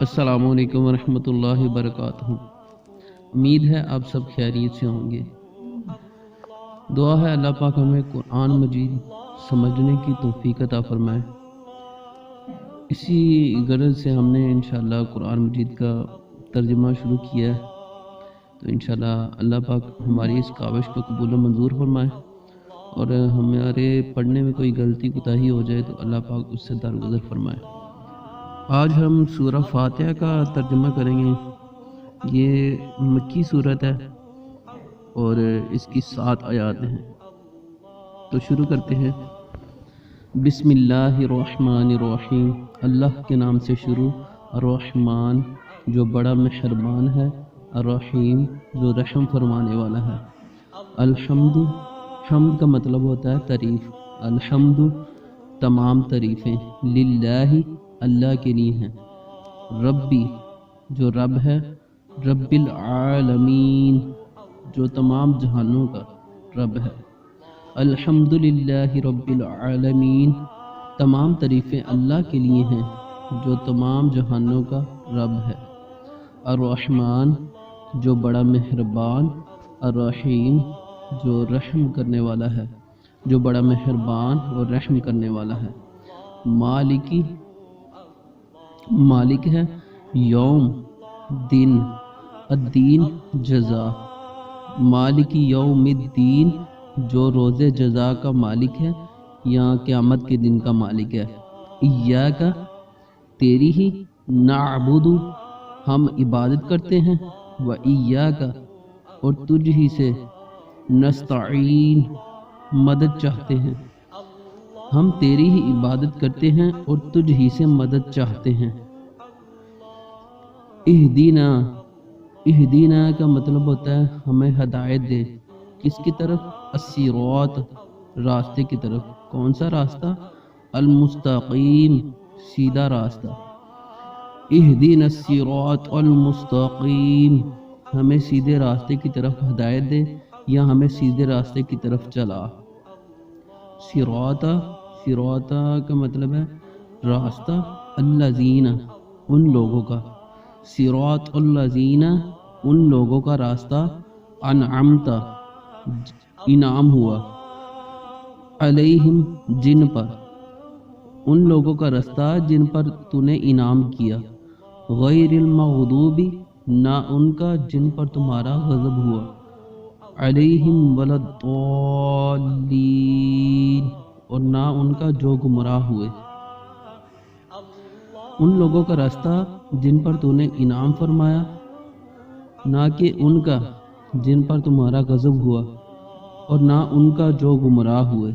السلام علیکم ورحمۃ اللہ وبرکاتہ۔ امید ہے آپ سب خیریت سے ہوں گے۔ دعا ہے اللہ پاک ہمیں قرآن مجید سمجھنے کی توفیق عطا فرمائے۔ اسی غرض سے ہم نے انشاءاللہ قرآن مجید کا ترجمہ شروع کیا ہے، تو انشاءاللہ اللہ پاک ہماری اس کاوش کو قبول و منظور فرمائے، اور ہمارے پڑھنے میں کوئی غلطی کوتاہی ہو جائے تو اللہ پاک اس سے درگزر فرمائے۔ آج ہم سورہ فاتحہ کا ترجمہ کریں گے۔ یہ مکی صورت ہے اور اس کی 7 آیات ہیں، تو شروع کرتے ہیں۔ بسم اللہ الرحمن الرحیم، اللہ کے نام سے شروع، الرحمن جو بڑا مہربان ہے، الرحیم جو رحم فرمانے والا ہے۔ الحمد، حمد کا مطلب ہوتا ہے تعریف، الحمد تمام تعریفیں، للہ اللہ کے لیے ہیں، ربی جو رب ہے، رب العالمین جو تمام جہانوں کا رب ہے، الحمدللہ رب العالمین تمام تعریفیں اللہ کے لیے ہیں جو تمام جہانوں کا رب ہے، الرحمن جو بڑا مہربان، الرحیم جو رحم کرنے والا ہے، جو بڑا مہربان اور رحم کرنے والا ہے، مالکی مالک ہے، یوم دن، الدین جزا، مالک یوم الدین جو روز جزا کا مالک ہے یا قیامت کے دن کا مالک ہے، ایاک تیری ہی، نعبد ہم عبادت کرتے ہیں، و ایاک اور تجھ ہی سے، نستعین مدد چاہتے ہیں، ہم تیری ہی عبادت کرتے ہیں اور تجھ ہی سے مدد چاہتے ہیں۔ اہدینا، اہدینا کا مطلب ہوتا ہے ہمیں ہدایت دے، کس کی طرف؟ الصراط راستے کی طرف۔ کون سا راستہ؟ المستقیم سیدھا راستہ۔ اہدینا الصراط المستقیم ہمیں سیدھے راستے کی طرف ہدایت دے یا ہمیں سیدھے راستے کی طرف چلا۔ صراط، صراط کا مطلب ہے راستہ، الذین ان لوگوں کا، صراط الذین ان لوگوں کا راستہ، انعمت انعام ہوا، علیہم جن پر، ان لوگوں کا راستہ جن پر تو نے انعام کیا، غیر المغضوب نہ ان کا جن پر تمہارا غضب ہوا، علیہم ولا الضالین اور نہ ان کا جو گمراہ ہوئے۔ ان لوگوں کا راستہ جن پر تو نے انعام فرمایا، نہ کہ ان کا جن پر تمہارا غضب ہوا، اور نہ ان کا جو گمراہ ہوئے۔